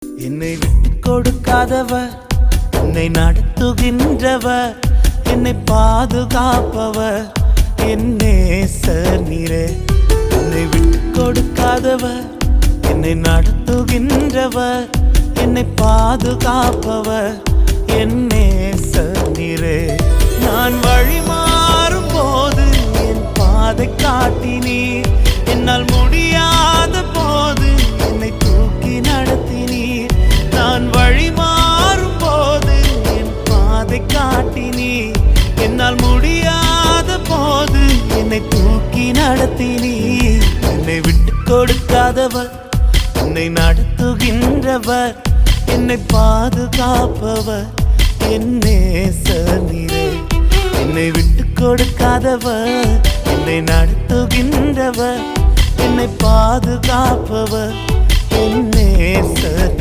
என்னை விட்டு கொடுக்காதவர், என்னை நடத்துகின்றவர், என்னை பாதுகாப்பவர் என் நேசர் நீரே. என்னை விட்டு கொடுக்காதவர், என்னை நடத்துகின்றவர், என்னை பாதுகாப்பவர் என் நேசர் நீரே. நான் வழி மாறும் போது என் பாதை காட்டினீர், என்னால் முடியாத போது என்னை தூக்கி நடத்தினீர். நான் வழி மாறும் போது என் பாதை காட்டினீர், என்னால் முடியாத போது என்னை தூக்கி நடத்தினீர். என்னை விட்டு கொடுக்காதவர், என்னை நடத்துகின்றவர், என்னை பாதுகாப்பவர் என் நேசர் நீரே. என்னை விட்டு கொடுக்காதவர், என்னை நடத்துகின்றவர், என்னை பாதுகாப்பவர் என் நேசர் நீரே.